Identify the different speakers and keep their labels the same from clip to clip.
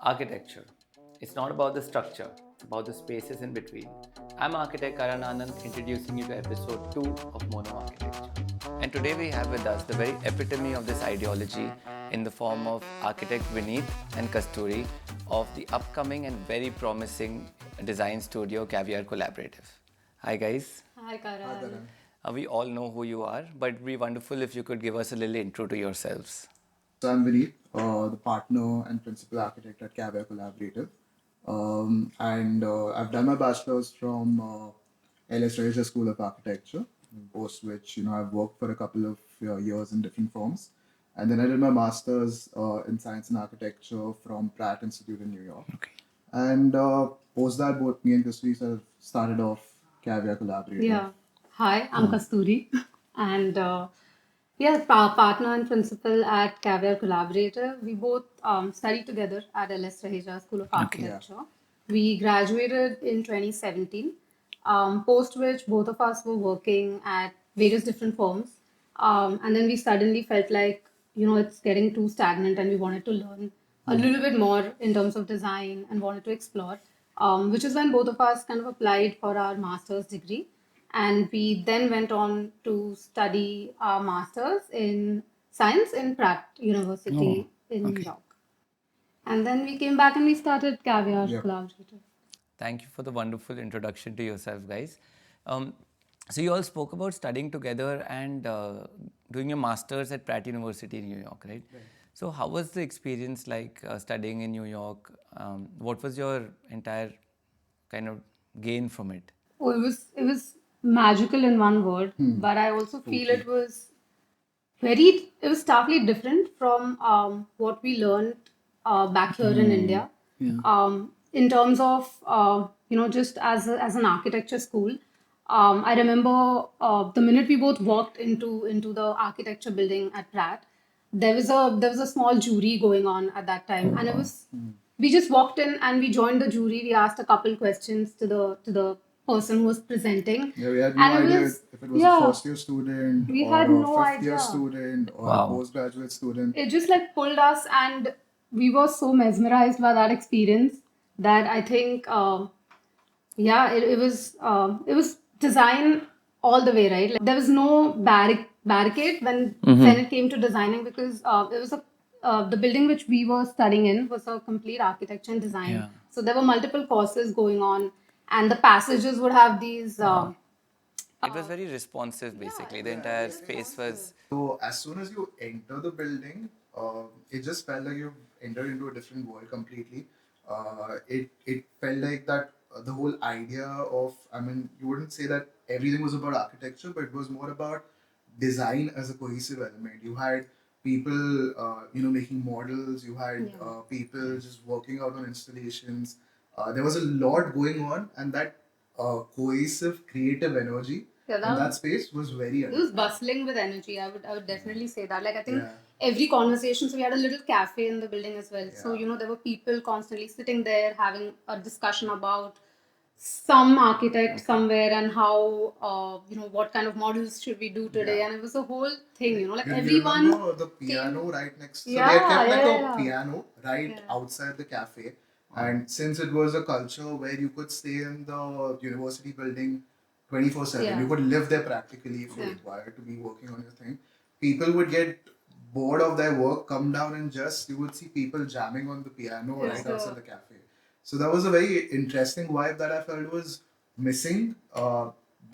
Speaker 1: Architecture. It's not about the structure, it's about the spaces in between. I'm Architect Karan Anand, introducing you to episode 2 of Mono Architecture. And today we have with us the very epitome of this ideology in the form of Architect Vineet and Kasturi of the upcoming and very promising design studio Caviar Collaborative. Hi guys.
Speaker 2: Hi, Karan.
Speaker 1: We all know who you are, but it'd be wonderful if you could give us a little intro to yourselves.
Speaker 3: So I'm Vineet, the partner and principal architect at Kaviar Collaborative. And I've done my bachelor's from LS Raja School of Architecture, post which, I've worked for a couple of years in different firms. And then I did my master's in science and architecture from Pratt Institute in New York.
Speaker 1: Okay.
Speaker 3: And post that, both me and Kasturi sort of started off Kaviar Collaborative.
Speaker 2: Yeah. Hi, I'm Kasturi. And partner and principal at Caviar Collaborative. We both studied together at LS Raheja School of Architecture. We graduated in 2017, post which both of us were working at various different firms. And then we suddenly felt like, it's getting too stagnant and we wanted to learn a little bit more in terms of design and wanted to explore, which is when both of us kind of applied for our master's degree. And we then went on to study our master's in science in Pratt University in New York. And then we came back and we started Caviar Collaborative.
Speaker 1: Thank you for the wonderful introduction to yourself, guys. So you all spoke about studying together and doing your masters at Pratt University in New York, right? So how was the experience like studying in New York? What was your entire kind of gain from it?
Speaker 2: Oh, it was magical in one word, but I also feel it was starkly different from what we learned back here in India. In terms of just as an architecture school, I remember the minute we both walked into the architecture building at Pratt, there was a small jury going on at that time, and it was we just walked in and we joined the jury. We asked a couple questions to the person who was presenting.
Speaker 3: Yeah, we had no
Speaker 2: And it
Speaker 3: idea
Speaker 2: was-
Speaker 3: if it was
Speaker 2: yeah.
Speaker 3: a first year student
Speaker 2: We
Speaker 3: or
Speaker 2: had
Speaker 3: a
Speaker 2: no
Speaker 3: fifth year
Speaker 2: idea.
Speaker 3: student or
Speaker 1: Wow.
Speaker 3: a postgraduate student.
Speaker 2: It just like pulled us, and we were so mesmerized by that experience that I think it was design all the way, right? Like, there was no barricade when it came to designing, because it was the building which we were studying in was a complete architecture and design.
Speaker 1: Yeah.
Speaker 2: So there were multiple courses going on, and the passages would have these.
Speaker 1: It was very responsive, basically. The entire space was.
Speaker 3: So as soon as you enter the building, it just felt like you've entered into a different world completely. It felt like that the whole idea of, I mean, you wouldn't say that everything was about architecture, but it was more about design as a cohesive element. You had people, making models. You had people just working out on installations. There was a lot going on, and that cohesive, creative energy
Speaker 2: Yeah,
Speaker 3: in that space was very.
Speaker 2: It was bustling with energy. I would definitely say that. Like, I think
Speaker 3: Yeah.
Speaker 2: every conversation. So we had a little cafe in the building as well. So
Speaker 3: Yeah.
Speaker 2: there were people constantly sitting there having a discussion about some architect somewhere and how what kind of models should we do today.
Speaker 3: Yeah.
Speaker 2: And it was a whole thing. Like
Speaker 3: You
Speaker 2: everyone.
Speaker 3: remember the piano right next? So
Speaker 2: Yeah,
Speaker 3: they had kept like
Speaker 2: yeah.
Speaker 3: a piano right outside the cafe, and since it was a culture where you could stay in the university building 24/7,
Speaker 2: Yeah.
Speaker 3: you could live there practically if you required to be working on your thing. People would get bored of their work, come down and just you would see people jamming on the piano
Speaker 2: Yes,
Speaker 3: right
Speaker 2: sir.
Speaker 3: outside the cafe. So that was a very interesting vibe that I felt was missing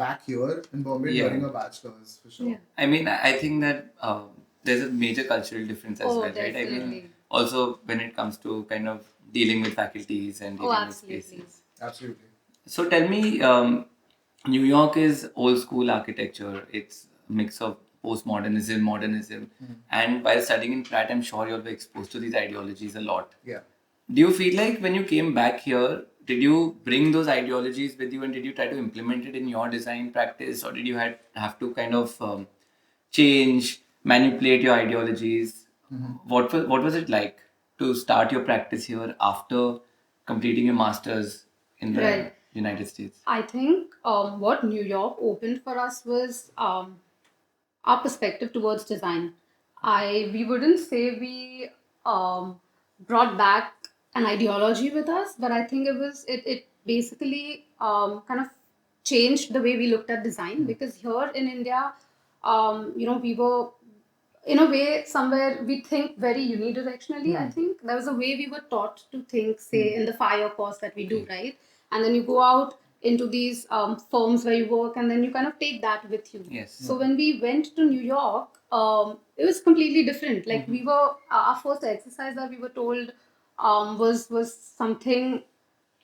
Speaker 3: back here in Bombay
Speaker 1: Yeah.
Speaker 3: during a bachelor's for sure.
Speaker 2: Yeah.
Speaker 1: I mean, I think that there's a major cultural difference as
Speaker 2: Oh,
Speaker 1: well, right? I mean,
Speaker 2: definitely.
Speaker 1: also when it comes to kind of dealing with faculties and dealing with
Speaker 2: Absolutely.
Speaker 1: spaces.
Speaker 3: Absolutely.
Speaker 1: So tell me, New York is old school architecture. It's a mix of postmodernism, modernism, and while studying in Pratt, I'm sure you'll be exposed to these ideologies a lot.
Speaker 3: Yeah.
Speaker 1: Do you feel like when you came back here, did you bring those ideologies with you and did you try to implement it in your design practice, or did you have to kind of change, manipulate your ideologies? What was it like to start your practice here after completing your masters in the
Speaker 2: Right.
Speaker 1: United States?
Speaker 2: I think what New York opened for us was our perspective towards design. We wouldn't say we brought back an ideology with us, but I think it basically kind of changed the way we looked at design, because here in India, we were in a way somewhere we think very unidirectionally. I think there was a way we were taught to think, say in the fire course that we do, right? And then you go out into these firms where you work, and then you kind of take that with you.
Speaker 1: Yes.
Speaker 2: So when we went to New York, it was completely different. Like we were our first exercise that we were told was something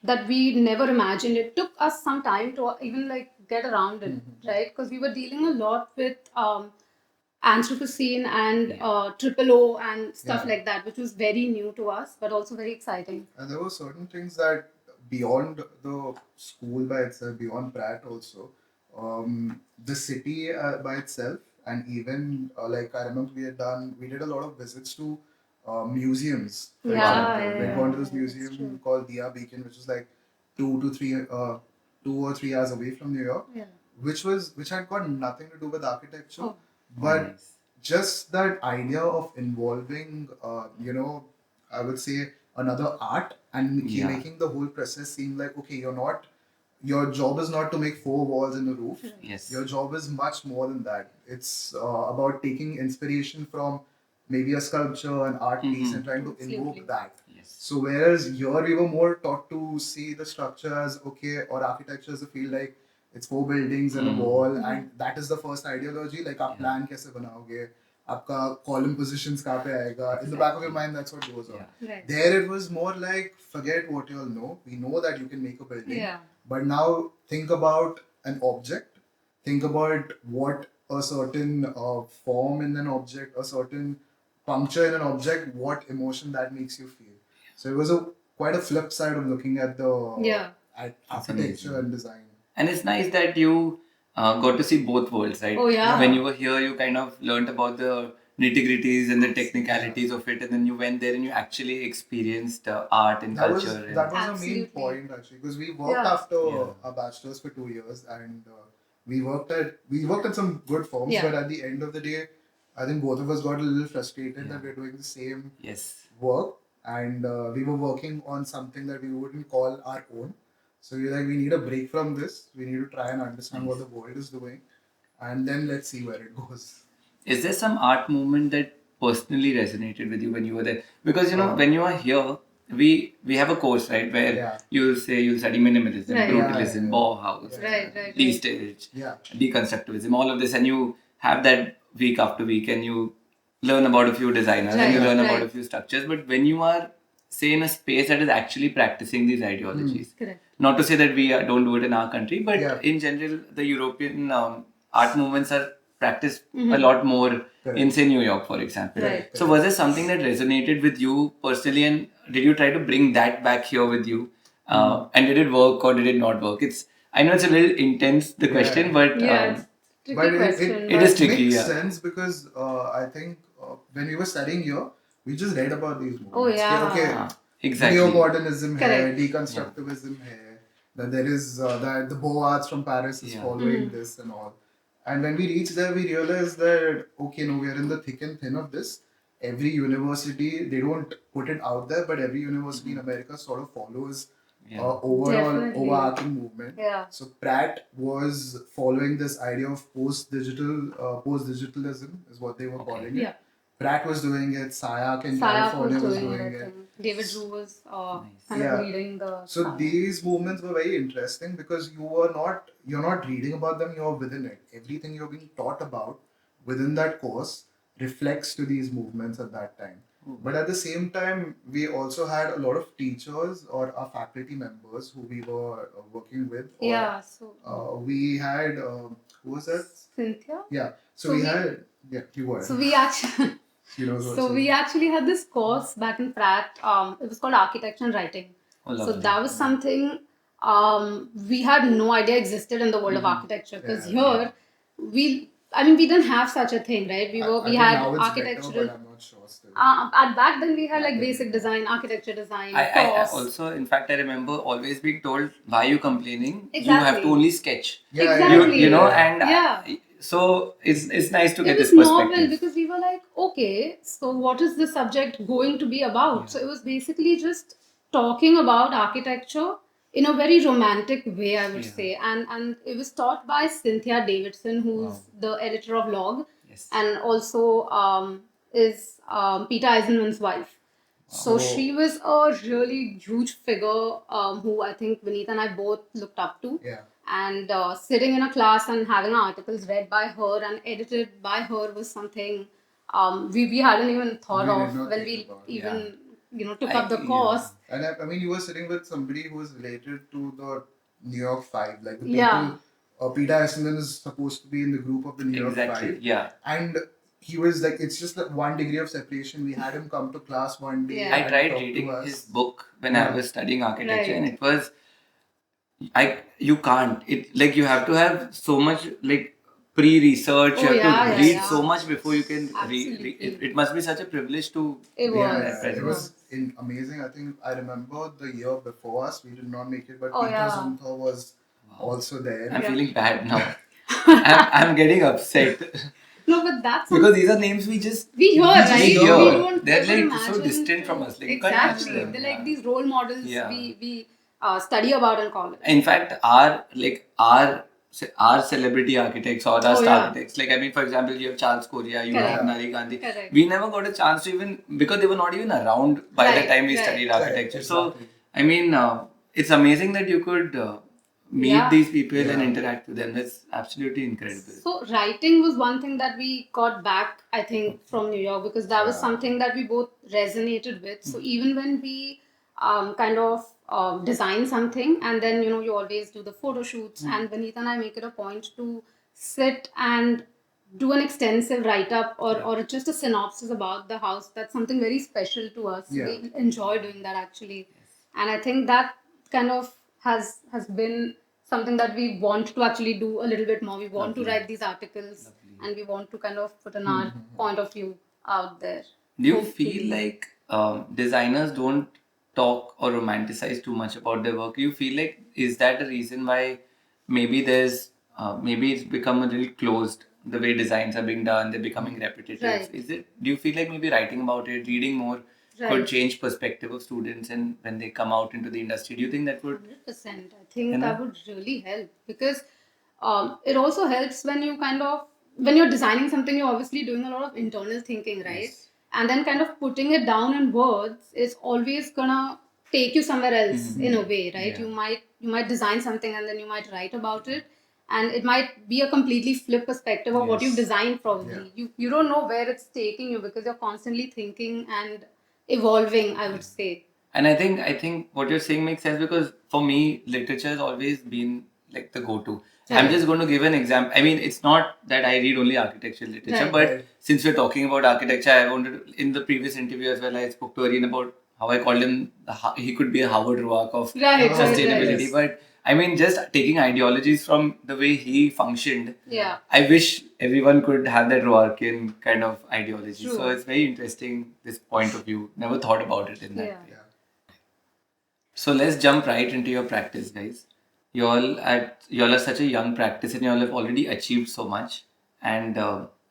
Speaker 2: that we never imagined. It took us some time to even like get around it, right? Because we were dealing a lot with Anthropocene and Triple O and stuff like that, which was very new to us, but also very exciting.
Speaker 3: And there were certain things that beyond the school by itself, beyond Pratt also, the city by itself, and even like I remember we did a lot of visits to museums. For example, we'd gone to this museum called Dia Beacon, which was like 2 or 3 hours away from New York, which had got nothing to do with architecture, but just that idea of involving, I would say another art and making the whole process seem like, okay, your job is not to make 4 walls and a roof.
Speaker 1: Yes.
Speaker 3: Your job is much more than that. It's about taking inspiration from maybe a sculpture, an art piece, and trying to invoke that.
Speaker 1: Yes.
Speaker 3: So whereas here we were more taught to see the structure as okay, or architecture as a field like it's 4 buildings and a wall, and that is the first ideology. Like, आप plan कैसे बनाओगे? आपका column positions कहाँ पे आएगा? In the back of your mind, that's what goes on.
Speaker 2: Right.
Speaker 3: There it was more like, forget what you all know. We know that you can make a building, but now think about an object. Think about what a certain form in an object, a certain puncture in an object, what emotion that makes you feel. So it was quite a flip side of looking at the at architecture and design.
Speaker 1: And it's nice that you got to see both worlds, right?
Speaker 2: Oh, yeah.
Speaker 1: When you were here, you kind of learned about the nitty-gritties and the technicalities of it, and then you went there and you actually experienced art and culture.
Speaker 3: That was
Speaker 2: Absolutely.
Speaker 3: the main point, actually, because we worked after our bachelor's for 2 years, and we worked at some good firms, but at the end of the day, I think both of us got a little frustrated that we're doing the same work, and we were working on something that we wouldn't call our own. So we're like, we need a break from this. We need to try and understand what the world is doing, and then let's see where it goes.
Speaker 1: Is there some art movement that personally resonated with you when you were there? Because when you are here, we have a course, right, where you'll study minimalism, brutalism, Bauhaus, de-stage, deconstructivism, all of this, and you have that week after week, and you learn about a few designers and you learn about a few structures. But when you are, say, in a space that is actually practicing these ideologies, not to say that we don't do it in our country, but in general, the European art movements are practiced a lot more in, say, New York, for example. So was there something that resonated with you personally, and did you try to bring that back here with you? And did it work or did it not work? I know it's a little intense, the question, but it is tricky.
Speaker 3: It makes sense because I think when we were studying here, we just read about these movements.
Speaker 2: Oh, yeah.
Speaker 3: Okay,
Speaker 1: exactly.
Speaker 3: Neo-modernism hai, deconstructivism hai, that there is that the Beaux Arts from Paris is following this and all. And when we reached there, we realized that, okay, no, we are in the thick and thin of this. Every university, they don't put it out there, but every university in America sort of follows overarching movement. So Pratt was following this idea of post-digitalism is what they were calling it. Pratt was doing it, Sayak in California was doing it.
Speaker 2: David Drew was kind of leading the...
Speaker 3: So these movements were very interesting because you're not reading about them, you're within it. Everything you're being taught about within that course reflects to these movements at that time. But at the same time, we also had a lot of teachers or our faculty members who we were working with. We had, who was that?
Speaker 2: Cynthia?
Speaker 3: Yeah. So we had, you were.
Speaker 2: So we actually... we actually had this course back in Pratt. It was called Architecture and Writing. So that was something we had no idea existed in the world of architecture, because here we didn't have such a thing, right? We had architectural.
Speaker 3: Better, but I'm not sure still.
Speaker 2: At back then we had like basic design, architecture design.
Speaker 1: I also, in fact, I remember always being told, why are you complaining?
Speaker 2: Exactly.
Speaker 1: You have to only sketch.
Speaker 2: Exactly.
Speaker 1: So it's nice to get this
Speaker 2: perspective. It was
Speaker 1: perspective.
Speaker 2: novel because we were like, okay, so what is the subject going to be about? So it was basically just talking about architecture in a very romantic way, I would say. And it was taught by Cynthia Davidson, who's the editor of Log, and also is Peter Eisenman's wife. So she was a really huge figure who I think Vineet and I both looked up to.
Speaker 3: Yeah.
Speaker 2: And sitting in a class and having our articles read by her and edited by her was something we hadn't even thought
Speaker 3: We did
Speaker 2: of
Speaker 3: not
Speaker 2: when
Speaker 3: think
Speaker 2: we
Speaker 3: about.
Speaker 2: even took up the course.
Speaker 3: And I mean, you were sitting with somebody who was related to the New York Five, like the
Speaker 2: Yeah.
Speaker 3: people. Peter Essendon is supposed to be in the group of the New York
Speaker 1: Exactly.
Speaker 3: Five.
Speaker 1: Yeah.
Speaker 3: And he was like, it's just like 1 degree of separation. We had him come to class one day.
Speaker 2: Yeah.
Speaker 1: I
Speaker 3: and
Speaker 1: tried
Speaker 3: talk to
Speaker 1: reading
Speaker 3: us.
Speaker 1: his book when I was studying architecture,
Speaker 2: Right.
Speaker 1: and it was you can't. It like you have to have so much like pre-research.
Speaker 2: Oh,
Speaker 1: you have
Speaker 2: yeah,
Speaker 1: to
Speaker 2: yeah,
Speaker 1: read
Speaker 2: yeah.
Speaker 1: so much before you can
Speaker 2: Absolutely.
Speaker 1: it must be such a privilege to
Speaker 2: It
Speaker 1: be in
Speaker 2: was.
Speaker 1: that
Speaker 3: It
Speaker 1: presence.
Speaker 3: was amazing. I think I remember the year before us, we did not make it, but
Speaker 2: Oh,
Speaker 3: Peter
Speaker 2: yeah.
Speaker 3: Zumthor was also there.
Speaker 1: I'm
Speaker 2: Yeah.
Speaker 1: feeling bad now. I'm getting upset
Speaker 2: No, but that's
Speaker 1: because these are names we just
Speaker 2: we hear, right?
Speaker 3: we
Speaker 2: We
Speaker 3: hear.
Speaker 2: don't
Speaker 1: They're
Speaker 2: ever
Speaker 1: like so
Speaker 2: imagine
Speaker 1: distant
Speaker 2: to-
Speaker 1: from us. Like, you can't touch
Speaker 2: exactly.
Speaker 1: them.
Speaker 2: They're like
Speaker 1: Yeah.
Speaker 2: these role models
Speaker 1: Yeah.
Speaker 2: we study about in college.
Speaker 1: In fact, our celebrity architects or our
Speaker 2: Oh,
Speaker 1: star
Speaker 2: yeah.
Speaker 1: architects, like I mean, for example, you have Charles Correa, you
Speaker 2: Correct.
Speaker 1: have Nari Gandhi.
Speaker 2: Correct.
Speaker 1: We never got a chance to even because they were not even around by the
Speaker 2: Right,
Speaker 1: time we
Speaker 2: right.
Speaker 1: studied
Speaker 3: Correct,
Speaker 1: architecture. So,
Speaker 3: exactly.
Speaker 1: I mean, it's amazing that you could meet
Speaker 2: Yeah.
Speaker 1: these people and
Speaker 3: Yeah.
Speaker 1: interact with them. That's absolutely incredible.
Speaker 2: So writing was one thing that we got back, I think, from New York because that was
Speaker 3: Yeah.
Speaker 2: something that we both resonated with. So even when we kind of design something and then you always do the photo shoots and Vineet and I make it a point to sit and do an extensive write-up or just a synopsis about the house. That's something very special to us.
Speaker 3: Yeah.
Speaker 2: We enjoy doing that actually. And I think that kind of has been something that we want to actually do a little bit more. We want to write these articles and we want to kind of put an our point of view out there.
Speaker 1: Do you
Speaker 2: Hopefully.
Speaker 1: feel like designers don't talk or romanticize too much about their work? You feel like is that the reason why maybe maybe it's become a little closed the way designs are being done, they're becoming repetitive.
Speaker 2: Right.
Speaker 1: Is it? Do you feel like maybe writing about it, reading more
Speaker 2: Right.
Speaker 1: could change perspective of students and when they come out into the industry? Do you think that would?
Speaker 2: 100%. I think
Speaker 1: You know?
Speaker 2: that would really help because it also helps when you when you're designing something, you're obviously doing a lot of internal thinking, right?
Speaker 1: Yes.
Speaker 2: And then kind of putting it down in words is always gonna take you somewhere else in a way, right?
Speaker 1: Yeah.
Speaker 2: You might design something and then you might write about it, and it might be a completely flip perspective of what
Speaker 1: Yes.
Speaker 2: you've designed. Probably you don't know where it's taking you because you're constantly thinking and evolving, I would say.
Speaker 1: And I think what you're saying makes sense because for me, literature has always been like the go-to. I'm
Speaker 2: Right.
Speaker 1: just going to give an example. I mean, it's not that I read only architectural literature,
Speaker 2: Right.
Speaker 1: but
Speaker 3: Right.
Speaker 1: since we're talking about architecture, I wanted to, in the previous interview as well, I spoke to Aryan about how I called him, he could be a Howard Roark of
Speaker 2: Right,
Speaker 1: sustainability.
Speaker 3: yes.
Speaker 1: But I mean, just taking ideologies from the way he functioned,
Speaker 2: Yeah.
Speaker 1: I wish everyone could have that Roarkian kind of ideology.
Speaker 2: True.
Speaker 1: So it's very interesting, this point of view. Never thought about it in that
Speaker 2: Yeah.
Speaker 1: way.
Speaker 3: Yeah.
Speaker 1: So let's jump right into your practice, guys. You all are such a young practice, and you all have already achieved so much. And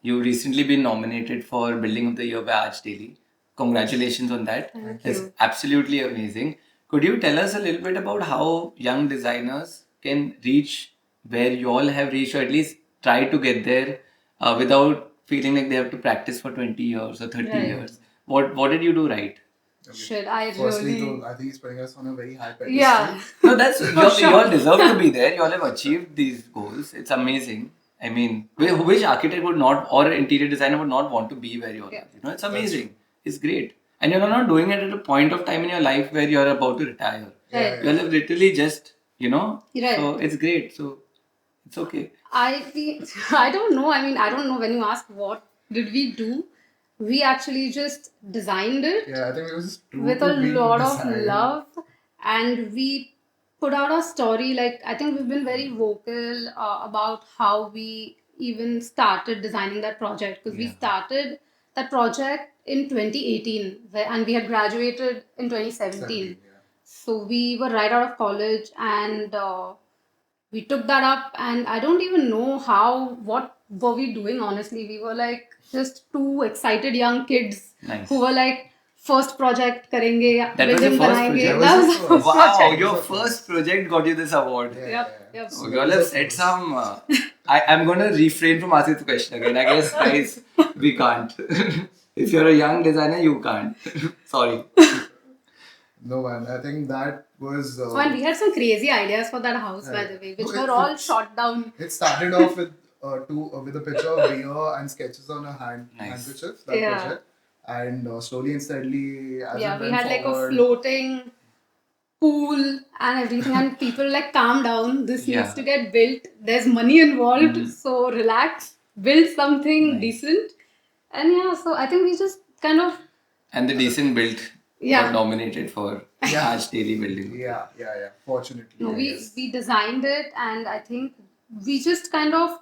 Speaker 1: you've recently been nominated for Building of the Year by Arch Daily. Congratulations on that.
Speaker 2: Thank
Speaker 1: It's
Speaker 2: you.
Speaker 1: absolutely amazing. Could you tell us a little bit about how young designers can reach where you all have reached, or at least try to get there without feeling like they have to practice for 20 years or 30
Speaker 2: Right.
Speaker 1: years? What did you do right?
Speaker 2: Should I
Speaker 3: Firstly,
Speaker 2: really?
Speaker 3: though, I think he's putting us on a very high pedestal.
Speaker 2: Yeah.
Speaker 1: No, that's you
Speaker 2: sure.
Speaker 1: all deserve to be there. You all have achieved these goals. It's amazing. I mean, which architect would not, or interior designer would not want to be where you all
Speaker 2: Yeah.
Speaker 1: are? It's amazing. It's great, and you're not doing it at a point of time in your life where you're about to retire.
Speaker 2: Right.
Speaker 1: You all have literally just,
Speaker 2: Right.
Speaker 1: So it's great. So it's okay.
Speaker 2: I don't know. I mean, I don't know when you ask what did we do. We actually just designed it
Speaker 3: Yeah, I think it was just true
Speaker 2: with
Speaker 3: to
Speaker 2: a
Speaker 3: being
Speaker 2: lot of
Speaker 3: designed.
Speaker 2: love, and we put out our story. Like I think we've been very vocal about how we even started designing that project because we
Speaker 1: Yeah.
Speaker 2: started that project in 2018 and we had graduated in 2017.
Speaker 3: Yeah.
Speaker 2: So we were right out of college and we took that up, and I don't even know what were we doing, honestly. We were like just two excited young kids
Speaker 1: Nice.
Speaker 2: who were like first project करेंगे या
Speaker 1: That was your
Speaker 2: building
Speaker 1: first
Speaker 2: बनाएंगे.
Speaker 1: project?
Speaker 2: That was the first
Speaker 1: Wow,
Speaker 2: project.
Speaker 1: your first project got you this award.
Speaker 2: Yep.
Speaker 1: Oh, y'all have set some. I'm going to refrain from asking the question again. I guess, guys, we can't. If you're a young designer, you can't. Sorry.
Speaker 3: No, man. I think that was.
Speaker 2: And we had some crazy ideas for that house, by the way, which were all shot down.
Speaker 3: It started off with with a picture of beer and sketches on a handkerchief. That project, and slowly and steadily, as it
Speaker 2: We
Speaker 3: went
Speaker 2: had like a
Speaker 3: forward,
Speaker 2: floating pool and everything, and people like, calm down, this needs to get built, there's money involved, so relax, build something decent. And so I think we just kind of,
Speaker 1: And the decent build got nominated for Aaj Daily Building.
Speaker 3: Yeah. Fortunately,
Speaker 2: no, we designed it, and I think we just kind of,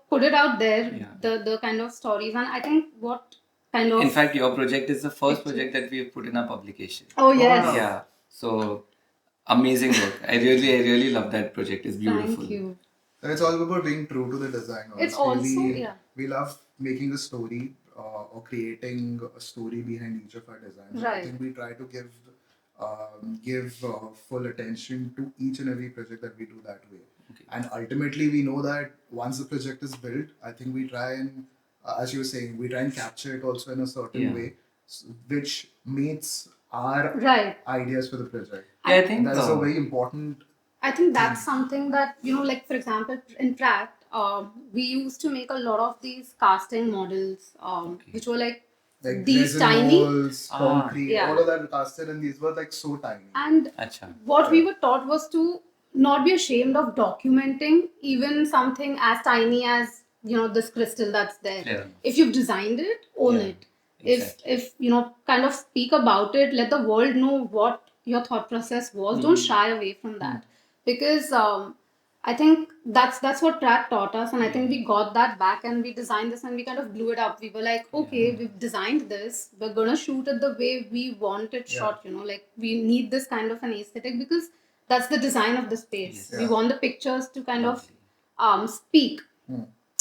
Speaker 2: put it out there, the kind of stories, and I think what kind of...
Speaker 1: In fact, your project is the first project that we have put in our publication.
Speaker 2: Oh, yes.
Speaker 1: Yeah. So, amazing work. I really love that project. It's beautiful.
Speaker 2: Thank you.
Speaker 3: It's all about being true to the design.
Speaker 2: It's also,
Speaker 3: we love making a story or creating a story behind each of our designs.
Speaker 2: Right.
Speaker 3: I think we try to give full attention to each and every project that we do that way.
Speaker 1: Okay.
Speaker 3: And ultimately, we know that once the project is built, I think we try and, as you were saying, we try and capture it also in a certain way, which meets our ideas for the project.
Speaker 1: Yeah, I think
Speaker 3: and that is a very important.
Speaker 2: I think that's something that, like for example, in Pratt, we used to make a lot of these casting models, which were like these tiny
Speaker 3: walls, concrete, all of that casted, and these were like so tiny.
Speaker 2: And what we were taught was to not be ashamed of documenting even something as tiny as this crystal that's there.
Speaker 1: Yeah.
Speaker 2: If you've designed it, own it. Exactly. If kind of speak about it, let the world know what your thought process was. Don't shy away from that, because I think that's what Pratt taught us, and I think we got that back, and we designed this and we kind of blew it up. We were like, okay, we've designed this, we're gonna shoot it the way we want it shot. Like we need this kind of an aesthetic because that's the design of the space. We want the pictures to kind of speak.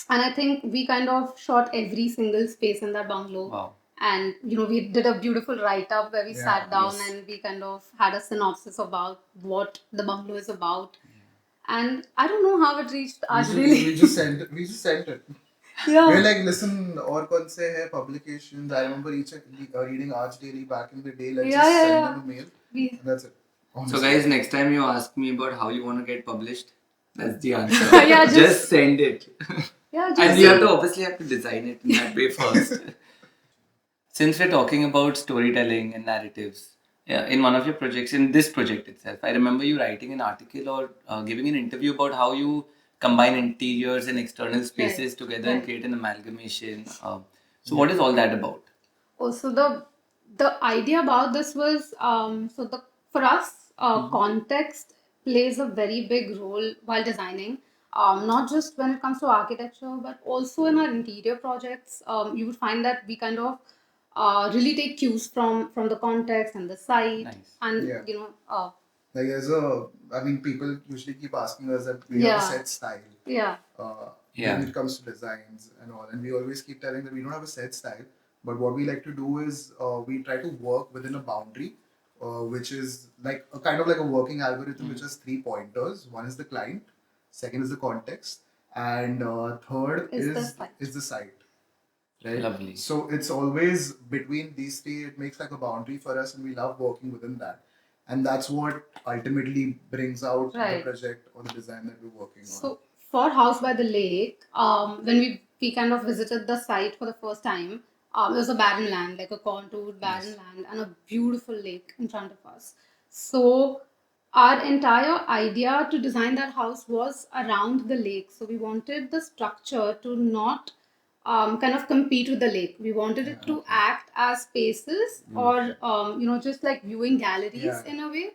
Speaker 2: And I think we kind of shot every single space in that bungalow.
Speaker 1: Wow.
Speaker 2: And we did a beautiful write-up where we sat down and we kind of had a synopsis about what the bungalow is about. And I don't know how it reached us really.
Speaker 3: We just sent it.
Speaker 2: Yeah.
Speaker 3: We're like, listen, or kaun se hai publications. I remember reading Aaj Daily back in the day. Let's just send them a mail. And that's it. Honestly.
Speaker 1: So guys, next time you ask me about how you want to get published, that's the answer. Just send it. And you obviously have to design it in that way first. Since we're talking about storytelling and narratives, in one of your projects, in this project itself, I remember you writing an article or giving an interview about how you combine interiors and external spaces together and create an amalgamation. So what is all that about?
Speaker 2: So the idea about this was, for us, context plays a very big role while designing. Not just when it comes to architecture, but also in our interior projects. You would find that we kind of really take cues from the context and the site. And
Speaker 3: like people usually keep asking us that we have a set style when it comes to designs and all, and we always keep telling that we don't have a set style, but what we like to do is we try to work within a boundary, which is like a kind of like a working algorithm, which has 3 pointers. One is the client, second is the context, and third is the site. Right?
Speaker 1: Lovely.
Speaker 3: So it's always between these 3. It makes like a boundary for us, and we love working within that. And that's what ultimately brings out the project or the design that we're working on.
Speaker 2: So for House by the Lake, when we kind of visited the site for the first time, it was a barren land, like a contoured barren land, and a beautiful lake in front of us. So our entire idea to design that house was around the lake. So we wanted the structure to not kind of compete with the lake. We wanted it to act as spaces or, just like viewing galleries in a way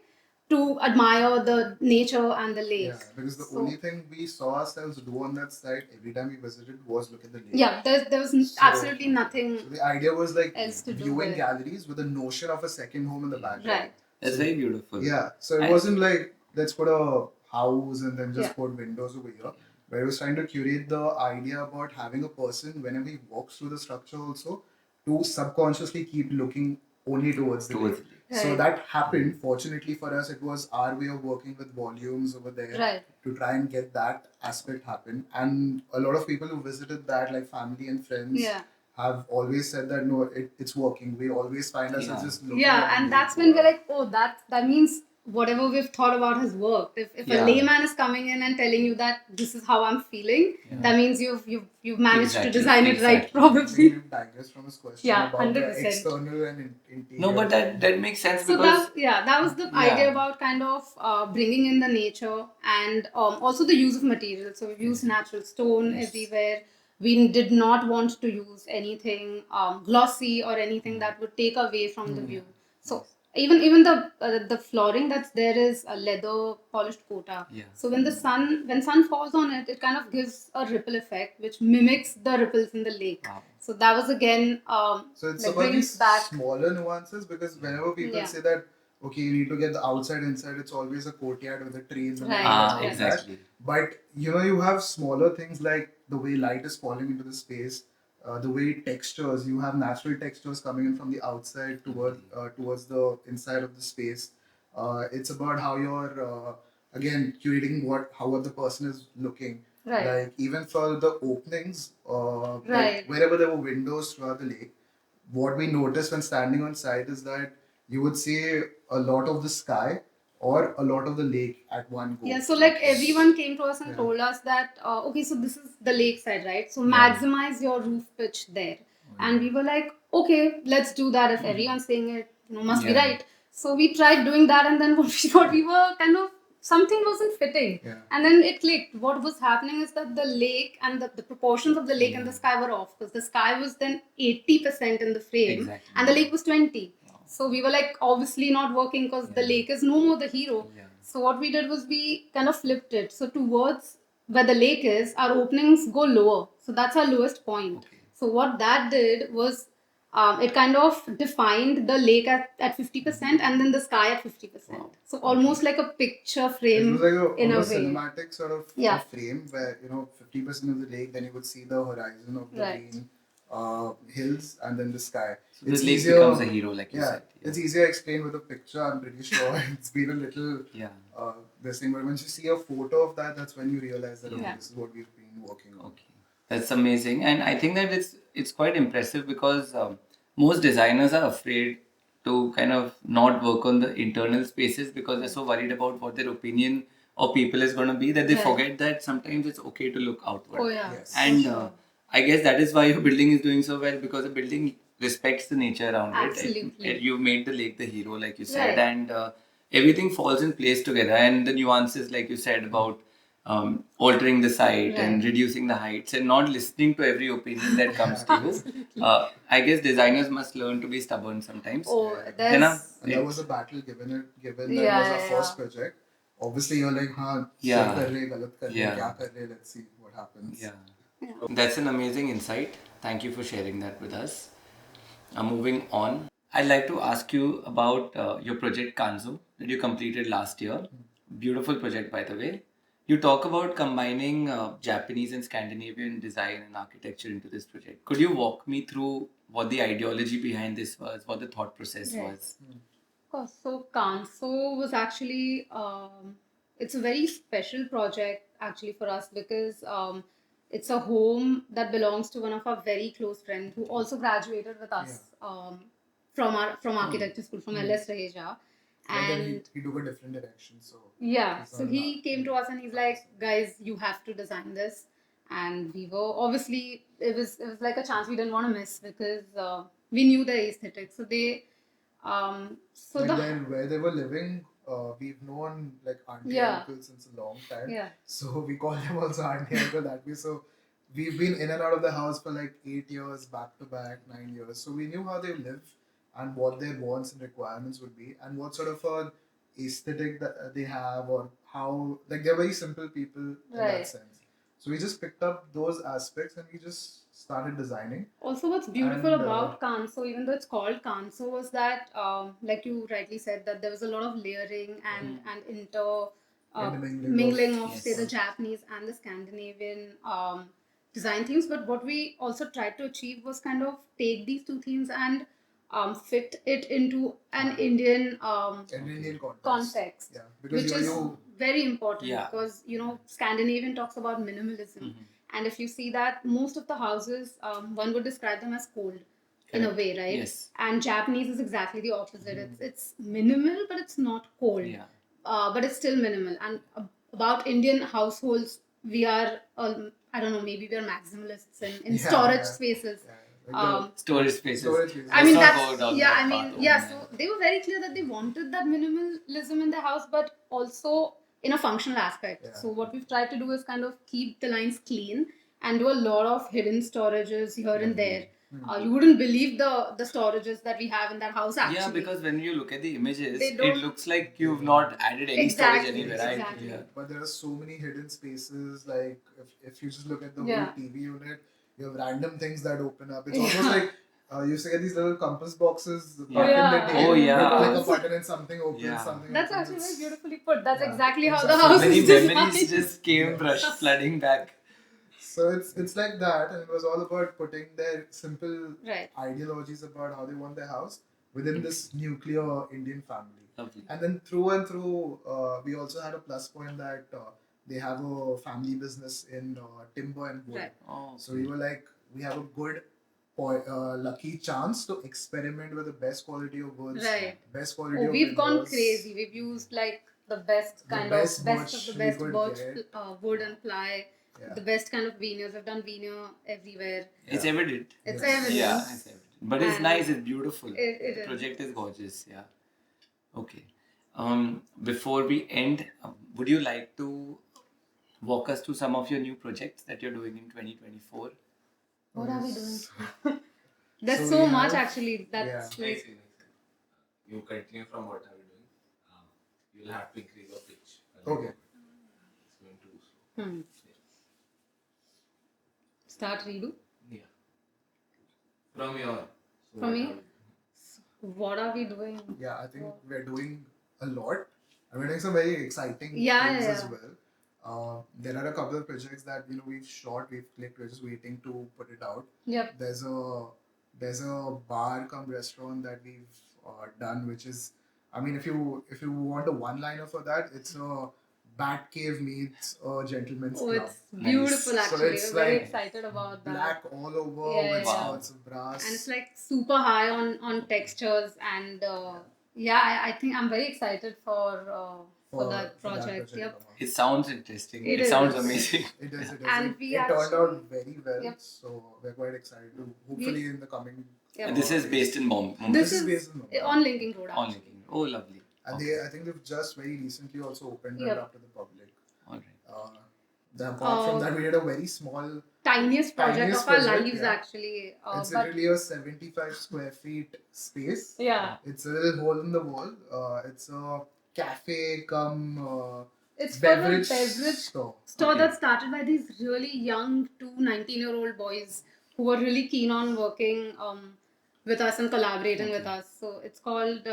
Speaker 2: to admire the nature and the lake.
Speaker 3: Yeah, because the only thing we saw ourselves do on that site every time we visited was look at the lake.
Speaker 2: Yeah, there was absolutely nothing.
Speaker 3: So the idea was like
Speaker 2: else to
Speaker 3: viewing galleries with the notion of a second home in the background.
Speaker 2: Right.
Speaker 1: That's very beautiful.
Speaker 3: Yeah, so it wasn't like let's put a house and then just put windows over here. But I was trying to curate the idea about having a person whenever he walks through the structure also to subconsciously keep looking only towards the
Speaker 1: Towards
Speaker 3: lake.
Speaker 1: the
Speaker 3: So
Speaker 2: Right.
Speaker 3: that happened. Fortunately for us, it was our way of working with volumes over there
Speaker 2: Right.
Speaker 3: to try and get that aspect happen. And a lot of people who visited that, like family and friends,
Speaker 2: Yeah.
Speaker 3: have always said that no, it's working. We always find ourselves
Speaker 1: Yeah.
Speaker 3: just looking
Speaker 2: Yeah,
Speaker 3: at the
Speaker 2: and
Speaker 3: lake.
Speaker 2: that's when we're like, oh, that means whatever we've thought about has worked. If a
Speaker 1: Yeah.
Speaker 2: layman is coming in and telling you that this is how I'm feeling, that means you've managed
Speaker 1: Exactly,
Speaker 2: to design it right,
Speaker 1: exactly.
Speaker 3: I think
Speaker 2: probably.
Speaker 3: we've digressed from this question
Speaker 2: Yeah,
Speaker 3: about the
Speaker 2: 100%.
Speaker 3: external and interior.
Speaker 1: No, but that makes sense
Speaker 2: So
Speaker 1: because
Speaker 2: that was the
Speaker 1: Yeah.
Speaker 2: idea about kind of bringing in the nature and also the use of materials. So we've used natural stone everywhere. We did not want to use anything glossy or anything that would take away from the view. So even the flooring that's there is a leather polished kota.
Speaker 1: Yeah.
Speaker 2: So when sun falls on it, it kind of gives a ripple effect which mimics the ripples in the lake.
Speaker 1: Wow.
Speaker 2: So that was again
Speaker 3: So it's
Speaker 2: like
Speaker 3: about
Speaker 2: brings
Speaker 3: these
Speaker 2: back.
Speaker 3: smaller nuances, because whenever people
Speaker 2: Yeah.
Speaker 3: say that okay, you need to get the outside inside, it's always a courtyard with the trees and
Speaker 2: Right.
Speaker 3: all
Speaker 2: Yes.
Speaker 3: that.
Speaker 1: Exactly.
Speaker 3: But you have smaller things like the way light is falling into the space, the way textures. You have natural textures coming in from the outside towards the inside of the space. It's about how you're again curating how the person is looking.
Speaker 2: Right.
Speaker 3: Like even for the openings,
Speaker 2: Right.
Speaker 3: like wherever there were windows throughout the lake, what we noticed when standing on site is that you would see a lot of the sky or a lot of the lake at one go.
Speaker 2: Yeah, so like everyone came to us and
Speaker 3: Yeah.
Speaker 2: told us that okay, so this is the lakeside, right? So
Speaker 1: Yeah.
Speaker 2: maximize your roof pitch there. And we were like, okay, let's do that. If everyone's saying it, must be
Speaker 1: Yeah.
Speaker 2: right. So we tried doing that, and then what we were kind of something wasn't fitting.
Speaker 3: Yeah.
Speaker 2: And then it clicked. What was happening is that the lake and the proportions of the lake and the sky were off, because the sky was then 80% in the frame
Speaker 1: Exactly.
Speaker 2: and the lake was 20. So we were like obviously not working because the lake is no more the hero.
Speaker 1: Yeah.
Speaker 2: So what we did was we kind of flipped it. So towards where the lake is, our openings go lower. So that's our lowest point.
Speaker 1: Okay.
Speaker 2: So what that did was it kind of defined the lake at 50% and then the sky at 50%.
Speaker 1: Wow.
Speaker 2: So almost like a picture
Speaker 3: It
Speaker 2: frame
Speaker 3: was like a
Speaker 2: in a
Speaker 3: almost
Speaker 2: way.
Speaker 3: cinematic sort of
Speaker 2: Yeah.
Speaker 3: frame where 50% of the lake, then you would see the horizon of the
Speaker 2: Right.
Speaker 3: green hills and then the sky.
Speaker 1: So the lake becomes a hero, like you said.
Speaker 3: It's easier explained with a picture. I'm pretty sure it's been a little
Speaker 1: Yeah.
Speaker 3: this thing, but once you see a photo of that, that's when you realize that okay,
Speaker 2: Yeah.
Speaker 3: this is what we've been working on.
Speaker 1: Okay, that's amazing, and I think that it's quite impressive because most designers are afraid to kind of not work on the internal spaces because they're so worried about what their opinion of people is going to be that they
Speaker 2: Right.
Speaker 1: forget that sometimes it's okay to look outward.
Speaker 2: Oh yeah.
Speaker 3: Yes.
Speaker 1: And
Speaker 2: For sure.
Speaker 1: I guess that is why your building is doing so well, because the building respects the nature around it.
Speaker 2: Absolutely.
Speaker 1: You've made the lake the hero, like you said,
Speaker 2: Right.
Speaker 1: and everything falls in place together. And the nuances, like you said, about altering the site and
Speaker 2: Right.
Speaker 1: reducing the heights and not listening to every opinion that comes to you. I guess designers must learn to be stubborn sometimes.
Speaker 2: Oh,
Speaker 3: Yeah.
Speaker 2: there's
Speaker 3: And that was a battle given that it
Speaker 2: Yeah,
Speaker 3: was our
Speaker 2: yeah,
Speaker 3: first
Speaker 2: yeah.
Speaker 3: project. Obviously, you're like, हाँ,
Speaker 1: Yeah.
Speaker 3: सही कर रहे, गलत कर रहे,
Speaker 1: Yeah.
Speaker 3: क्या कर रहे, let's see what happens.
Speaker 1: Yeah.
Speaker 2: Yeah.
Speaker 1: That's an amazing insight. Thank you for sharing that with us. Moving on, I'd like to ask you about your project Kanzo that you completed last year. Beautiful project, by the way. You talk about combining Japanese and Scandinavian design and architecture into this project. Could you walk me through what the ideology behind this was, what the thought process
Speaker 2: Right.
Speaker 1: was?
Speaker 2: Of course. So Kanso was actually it's a very special project actually for us because it's a home that belongs to one of our very close friends who also graduated with us from architecture school from LS Raheja.
Speaker 3: But then
Speaker 2: And
Speaker 3: he took a different direction, so
Speaker 2: yeah,
Speaker 3: it's
Speaker 2: so
Speaker 3: not
Speaker 2: he
Speaker 3: enough.
Speaker 2: came to us and he's like, guys, you have to design this. And we were obviously it was like a chance we didn't want to miss because we knew the aesthetic. So they so
Speaker 3: Like
Speaker 2: the
Speaker 3: then where they were living, we've known like auntie
Speaker 2: Yeah.
Speaker 3: uncle since a long time.
Speaker 2: Yeah.
Speaker 3: So we call them also auntie uncle that way. So we've been in and out of the house for like 8 years, back to back, 9 years. So we knew how they live and what their wants and requirements would be and what sort of a aesthetic that they have or how like they're very simple people in
Speaker 2: Right.
Speaker 3: that sense. So we just picked up those aspects and we just started designing.
Speaker 2: Also, what's beautiful
Speaker 3: And,
Speaker 2: about Kanso, even though it's called Kanso, was that, like you rightly said, that there was a lot of layering and mingling of,
Speaker 1: Yes.
Speaker 2: say, the Japanese and the Scandinavian design themes. But what we also tried to achieve was kind of take these two themes and fit it into an Indian
Speaker 3: An Indian context.
Speaker 2: context,
Speaker 3: Yeah, because
Speaker 2: which is very important
Speaker 1: Yeah.
Speaker 2: because Scandinavian talks about minimalism, and if you see that most of the houses, one would describe them as cold in a
Speaker 1: Correct.
Speaker 2: way, right?
Speaker 1: Yes.
Speaker 2: And Japanese is exactly the opposite. It's minimal, but it's not cold.
Speaker 1: Yeah.
Speaker 2: But it's still minimal. And about Indian households, we are I don't know, maybe we are maximalists in
Speaker 3: Yeah,
Speaker 2: storage
Speaker 3: yeah.
Speaker 2: spaces.
Speaker 3: Yeah. Like
Speaker 1: Storage spaces.
Speaker 3: Storage spaces.
Speaker 2: I mean,
Speaker 1: Let's not
Speaker 2: that's
Speaker 1: go down
Speaker 2: yeah.
Speaker 1: that
Speaker 2: I mean,
Speaker 1: path.
Speaker 2: yeah. So they were very clear that they wanted that minimalism in their house, but also in a functional aspect.
Speaker 3: Yeah.
Speaker 2: So what we've tried to do is kind of keep the lines clean and do a lot of hidden storages here and there. You wouldn't believe the storages that we have in that house. Actually,
Speaker 1: Yeah, because when you look at the images,
Speaker 2: They
Speaker 1: it
Speaker 2: don't-
Speaker 1: looks like you've not added any
Speaker 2: Exactly,
Speaker 1: storage anywhere, right?
Speaker 2: exactly.
Speaker 1: Yeah.
Speaker 3: But there are so many hidden spaces. Like if you just look at the
Speaker 2: Yeah.
Speaker 3: whole TV unit, you have random things that open up. It's
Speaker 2: Yeah.
Speaker 3: almost like you used to get these little compass boxes tucked
Speaker 1: Yeah.
Speaker 3: in the
Speaker 2: Yeah.
Speaker 3: table.
Speaker 1: Oh, yeah.
Speaker 3: Click a button and something opens.
Speaker 1: Yeah.
Speaker 3: Something.
Speaker 2: that's
Speaker 3: opens.
Speaker 2: actually very
Speaker 3: It's-
Speaker 2: beautifully put. That's
Speaker 3: Yeah,
Speaker 2: exactly how the
Speaker 3: exactly.
Speaker 2: house
Speaker 1: Many
Speaker 2: is
Speaker 1: memories
Speaker 2: designed.
Speaker 1: just came flooding back.
Speaker 3: So it's like that, and it was all about putting their simple
Speaker 2: Right.
Speaker 3: ideologies about how they want their house within this nuclear Indian family.
Speaker 1: Lovely.
Speaker 3: And then through and through, we also had a plus point that they have a family business in timber and wood.
Speaker 2: Right.
Speaker 1: Oh,
Speaker 3: So we were like, we have a good, lucky chance to experiment with the best quality of woods,
Speaker 2: Right.
Speaker 3: best quality
Speaker 2: Oh,
Speaker 3: of
Speaker 2: we've gone
Speaker 3: windows.
Speaker 2: crazy. We've used like the best
Speaker 3: The
Speaker 2: kind
Speaker 3: best
Speaker 2: of best
Speaker 3: birch
Speaker 2: of the
Speaker 3: we
Speaker 2: best
Speaker 3: could
Speaker 2: birch
Speaker 3: get.
Speaker 2: wood and ply.
Speaker 3: Yeah.
Speaker 2: The best kind of veneers. I've done veneer everywhere.
Speaker 1: It's
Speaker 3: Yeah.
Speaker 1: evident.
Speaker 2: It's
Speaker 3: Yes.
Speaker 2: evident.
Speaker 1: Yeah, it's evident. But it's
Speaker 2: And
Speaker 1: nice, it's beautiful.
Speaker 2: it
Speaker 1: The
Speaker 2: is.
Speaker 1: project is gorgeous, yeah. Okay. Before we end, would you like to walk us through some of your new projects that you're doing in 2024?
Speaker 2: What are we
Speaker 3: Yes.
Speaker 2: doing? There's
Speaker 3: So
Speaker 2: so
Speaker 3: we
Speaker 2: much
Speaker 3: have-
Speaker 2: actually. That's
Speaker 3: Yeah.
Speaker 2: like,
Speaker 4: You continue from what are we doing? You'll have to increase your pitch.
Speaker 3: Okay.
Speaker 4: It's going too slow.
Speaker 2: start redo.
Speaker 4: Yeah. From your. So
Speaker 2: From
Speaker 4: what
Speaker 2: me?
Speaker 4: are we-
Speaker 2: What are we doing?
Speaker 3: Yeah, I think we're doing a lot. And we're doing some very exciting
Speaker 2: Yeah,
Speaker 3: things
Speaker 2: yeah,
Speaker 3: as
Speaker 2: yeah.
Speaker 3: well. There are a couple of projects that we've shot, we've clicked, we're just waiting to put it out.
Speaker 2: Yep.
Speaker 3: There's a bar cum restaurant that we've done, which is, I mean, if you want a one-liner for that, it's a bat cave meets a gentleman's
Speaker 2: Oh,
Speaker 3: club.
Speaker 2: it's beautiful
Speaker 3: So
Speaker 2: actually.
Speaker 3: it's
Speaker 2: We're very
Speaker 3: like
Speaker 2: excited about that.
Speaker 3: Black all over
Speaker 2: Yeah,
Speaker 3: with
Speaker 2: yeah.
Speaker 3: spots of brass.
Speaker 2: And it's like super high on textures and I think I'm very excited for that project.
Speaker 3: to
Speaker 2: Yep.
Speaker 3: come out.
Speaker 1: It sounds interesting.
Speaker 2: It
Speaker 1: It sounds
Speaker 2: is.
Speaker 1: amazing.
Speaker 3: It is.
Speaker 2: And
Speaker 3: It,
Speaker 2: we
Speaker 3: it turned
Speaker 2: actually-
Speaker 3: out very well.
Speaker 2: Yep.
Speaker 3: So we're quite excited to hopefully in the coming.
Speaker 2: Yep.
Speaker 1: And this is based in Mumbai.
Speaker 2: This
Speaker 3: is
Speaker 2: is
Speaker 3: based in Mumbai.
Speaker 2: on Linking Road.
Speaker 1: On
Speaker 2: actually.
Speaker 1: Linking. Oh, lovely.
Speaker 3: And I think they've just very recently also opened
Speaker 2: Yep.
Speaker 3: it up to the public.
Speaker 1: All right.
Speaker 3: Apart from that, we did a very small.
Speaker 2: Tiniest project
Speaker 3: Tiniest
Speaker 2: of our
Speaker 3: project,
Speaker 2: lives
Speaker 3: yeah.
Speaker 2: actually.
Speaker 3: It's
Speaker 2: But
Speaker 3: literally a 75 square feet space.
Speaker 2: yeah,
Speaker 3: It's a little hole in the wall. It's a cafe cum
Speaker 2: it's for a
Speaker 3: beverage
Speaker 2: beverage
Speaker 3: store.
Speaker 2: store
Speaker 1: Okay.
Speaker 2: that started by these really young 19-year-old boys who were really keen on working with us and collaborating with us. So it's called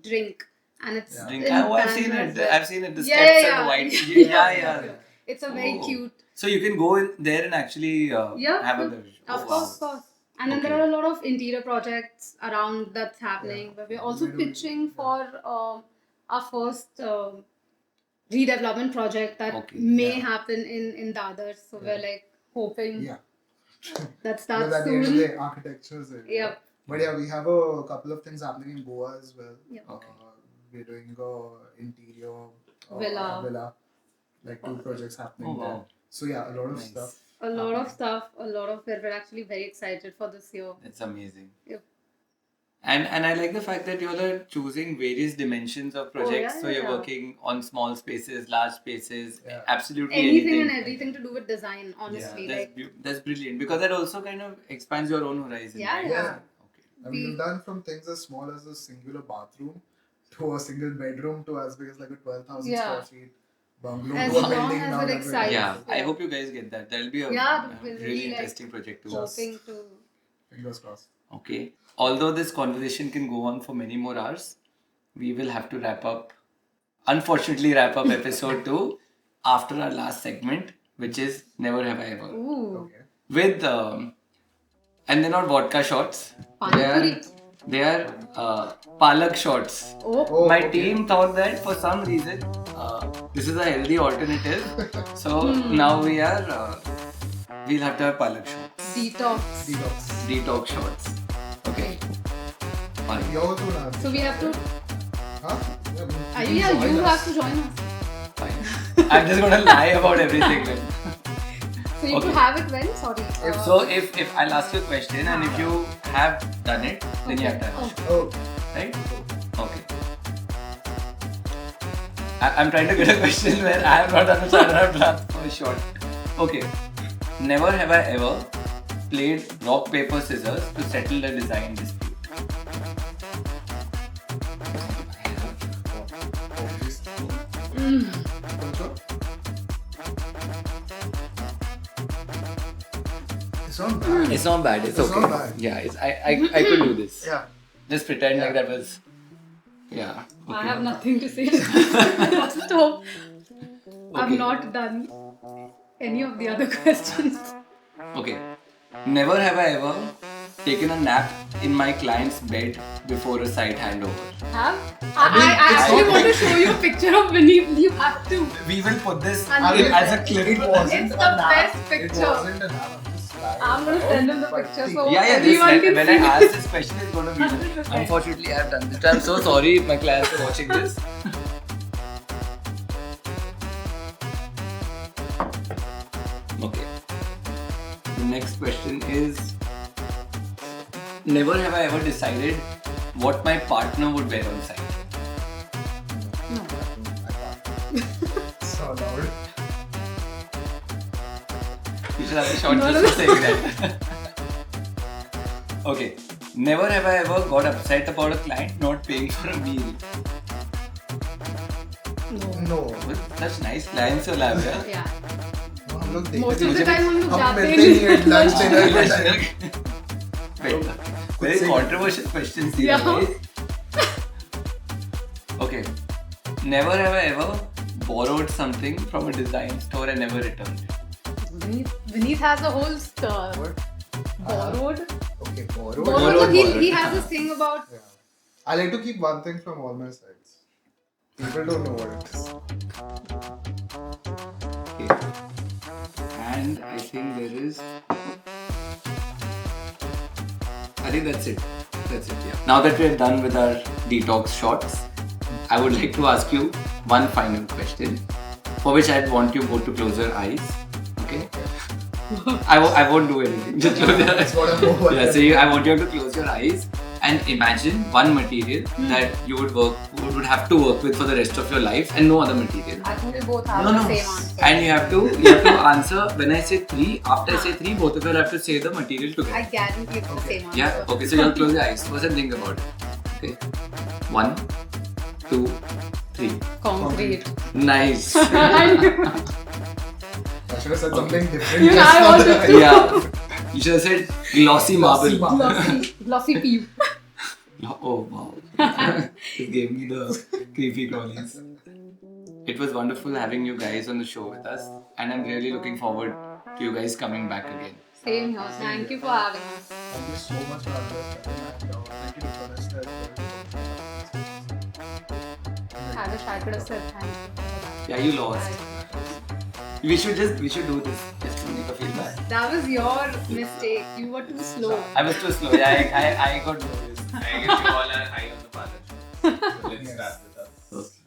Speaker 2: Drink, and it's
Speaker 3: Yeah.
Speaker 1: Drink.
Speaker 2: in
Speaker 1: Oh, I've seen
Speaker 2: Bangalore
Speaker 1: it.
Speaker 2: as well.
Speaker 1: I've seen it. The
Speaker 2: Yeah,
Speaker 1: steps
Speaker 2: yeah,
Speaker 1: and the white.
Speaker 2: yeah.
Speaker 1: Yeah.
Speaker 2: It's a very
Speaker 1: Oh.
Speaker 2: cute.
Speaker 1: So you can go in there and actually
Speaker 2: Yeah,
Speaker 1: have a
Speaker 2: yeah.
Speaker 1: beverage.
Speaker 2: Of
Speaker 1: Oh,
Speaker 2: course,
Speaker 1: wow.
Speaker 2: of course. And then
Speaker 1: Okay.
Speaker 2: there are a lot of interior projects around that's happening.
Speaker 3: Yeah.
Speaker 2: But we're also
Speaker 3: We're doing-
Speaker 2: pitching
Speaker 3: yeah.
Speaker 2: for our first redevelopment project that
Speaker 1: Okay.
Speaker 2: may
Speaker 3: Yeah.
Speaker 2: happen in Dadar. So we're like hoping
Speaker 3: Yeah.
Speaker 2: that
Speaker 3: Because
Speaker 2: starts
Speaker 3: at the end of
Speaker 2: soon.
Speaker 3: the day, architecture is it.
Speaker 2: Yep.
Speaker 3: But yeah, we have a couple of things happening in Goa as well.
Speaker 2: Yep.
Speaker 1: Okay.
Speaker 3: We're doing a interior
Speaker 2: Villa.
Speaker 3: like 2 projects happening
Speaker 1: Oh, wow.
Speaker 3: there. So yeah, a lot of
Speaker 1: Nice.
Speaker 3: stuff.
Speaker 2: A lot of stuff, a lot of we're actually very excited for this year.
Speaker 1: That's amazing.
Speaker 2: Yep.
Speaker 1: And I like the fact that you all are choosing various dimensions of projects.
Speaker 2: yeah,
Speaker 1: so you're
Speaker 2: yeah.
Speaker 1: working on small spaces, large spaces,
Speaker 3: Yeah.
Speaker 1: absolutely
Speaker 2: Anything
Speaker 1: anything.
Speaker 2: and everything to do with design, honestly.
Speaker 1: that's,
Speaker 2: Like
Speaker 1: that's brilliant because that also kind of expands your own horizon.
Speaker 2: Yeah,
Speaker 1: right?
Speaker 3: yeah.
Speaker 1: Okay.
Speaker 3: I mean, we've done from things as small as a singular bathroom to a single bedroom to as big as like a 12,000
Speaker 2: Yeah.
Speaker 3: square feet bungalow
Speaker 2: As
Speaker 3: to a
Speaker 2: long
Speaker 3: building
Speaker 2: as
Speaker 3: now
Speaker 2: it
Speaker 3: that we're
Speaker 2: excites.
Speaker 3: doing.
Speaker 1: Yeah, I
Speaker 2: Yeah.
Speaker 1: hope you guys get that. That'll be a
Speaker 2: Yeah, we're
Speaker 1: really
Speaker 2: really, like,
Speaker 1: interesting project to
Speaker 2: hoping to.
Speaker 3: Fingers crossed.
Speaker 1: Okay. Although this conversation can go on for many more hours, we will have to wrap up. Unfortunately, wrap up episode 2 after our last segment, which is Never Have I Ever.
Speaker 2: Ooh.
Speaker 3: Okay.
Speaker 1: With and they're not vodka shots.
Speaker 2: Pani
Speaker 1: They are
Speaker 2: puri.
Speaker 1: They are palak shots.
Speaker 2: Oh,
Speaker 1: My
Speaker 3: okay.
Speaker 1: team thought that for some reason this is a healthy alternative. So now we'll have to have palak shots,
Speaker 2: detox.
Speaker 1: detox shots. Okay. Fine.
Speaker 3: You also have.
Speaker 2: So we have to.
Speaker 3: Huh?
Speaker 2: Yeah,
Speaker 3: Join
Speaker 2: you
Speaker 3: us.
Speaker 2: have to join us.
Speaker 1: Fine. I'm just gonna lie about everything then.
Speaker 2: So you
Speaker 1: Okay.
Speaker 2: could have it when? Sorry.
Speaker 1: So if I'll ask you a question and if you have done it, then you have to have a shot,
Speaker 3: Oh,
Speaker 1: right? Okay. I'm trying to get a question where I have not done a shot and I have done for a shot. Okay. Never have I ever played rock, paper, scissors to settle a design dispute.
Speaker 3: it's not bad.
Speaker 1: It's not bad. It's
Speaker 3: It's
Speaker 1: okay.
Speaker 3: not bad.
Speaker 1: Yeah, I could do this.
Speaker 3: Yeah.
Speaker 1: Just pretend like
Speaker 3: Yeah.
Speaker 1: that was. Yeah.
Speaker 2: I
Speaker 1: Okay.
Speaker 2: have nothing to say. Stop. I've
Speaker 1: Okay.
Speaker 2: not done any of the other questions.
Speaker 1: Okay. Never have I ever taken a nap in my client's bed before a site handover.
Speaker 2: Have?
Speaker 3: mean,
Speaker 2: I
Speaker 3: it's
Speaker 2: actually
Speaker 3: not
Speaker 2: want to
Speaker 3: like-
Speaker 2: show you a picture of Vineet. You have to.
Speaker 1: We will put this
Speaker 2: I mean,
Speaker 1: as a clip.
Speaker 3: It wasn't
Speaker 2: It's
Speaker 3: a
Speaker 2: the
Speaker 3: nap.
Speaker 2: best
Speaker 3: It
Speaker 2: picture.
Speaker 3: wasn't a nap. I'm just lying.
Speaker 2: I'm gonna send him the
Speaker 3: But
Speaker 2: picture
Speaker 3: see,
Speaker 2: so
Speaker 1: Yeah,
Speaker 2: everyone can
Speaker 1: when
Speaker 2: see
Speaker 1: I
Speaker 2: this.
Speaker 1: ask this question, it's going to be.
Speaker 2: 100%.
Speaker 1: Unfortunately, I have done this. I'm so sorry if my clients are watching this. Okay. The next question is: never have I ever decided what my partner would wear on site.
Speaker 2: No.
Speaker 3: So loud.
Speaker 1: You should have a short
Speaker 2: No,
Speaker 1: just
Speaker 2: no,
Speaker 1: for saying that. Okay. Never have I ever got upset about a client not paying for a meal.
Speaker 2: No.
Speaker 3: No.
Speaker 1: With such nice clients you'll have, yeah?
Speaker 2: Yeah.
Speaker 3: हम लोग
Speaker 2: Most
Speaker 3: देखते
Speaker 2: of the time हम लोग
Speaker 3: हम
Speaker 2: जाते
Speaker 3: मिलते ही
Speaker 2: हैं
Speaker 3: हैं lunch dinner के time.
Speaker 1: Very
Speaker 3: say-
Speaker 1: controversial questions here.
Speaker 2: Yeah.
Speaker 1: Right? Okay. Never have I ever borrowed something from a design store and never returned it.
Speaker 2: Vineet has a whole
Speaker 3: What?
Speaker 2: borrowed.
Speaker 3: Okay, borrowed.
Speaker 2: Borrowed. So he
Speaker 1: borrowed.
Speaker 2: has this thing about.
Speaker 3: Yeah. I like to keep one thing from all my sites. People don't know what it is.
Speaker 1: Okay. And I think there is. I think that's it. That's it, yeah. Now that we're done with our detox shots, I would like to ask you one final question for which I'd want you both to close your eyes. Okay? I won't do anything. Just close your eyes.
Speaker 3: That's what I'm over.
Speaker 1: Yeah, so I want you to close your eyes and imagine one material that you would have to work with for the rest of your life and no other material.
Speaker 2: I think we both have
Speaker 1: No,
Speaker 2: the
Speaker 1: no.
Speaker 2: same answer.
Speaker 1: And you have to answer when I say three. After I say three, both of you will have to say the material together.
Speaker 2: I guarantee it's the same answer.
Speaker 1: Yeah. Okay. So you'll close your eyes first and think about it. Okay. 1, 2, 3.
Speaker 2: Concrete.
Speaker 1: Nice.
Speaker 2: I knew.
Speaker 3: I should have said something different.
Speaker 2: Yeah,
Speaker 3: just
Speaker 2: I
Speaker 3: for
Speaker 2: wanted
Speaker 3: that.
Speaker 2: to.
Speaker 1: Yeah. You should have said glossy marble.
Speaker 2: Glossy pew.
Speaker 1: Oh wow. It gave me the creepy crawlies. It was wonderful having you guys on the show with us, and I'm really looking forward to you guys coming back again.
Speaker 2: Same here. Thank you for having us.
Speaker 3: Thank you so much for understanding and thank you to Furnistaa
Speaker 2: I wish I could have said thank you.
Speaker 1: Yeah, you lost. We should do this just to make a feel bad.
Speaker 2: That was your mistake. You were too slow.
Speaker 1: I was too slow. Yeah, I got nervous.
Speaker 4: I guess you all are high on the palette. So let's start with us.
Speaker 1: Okay.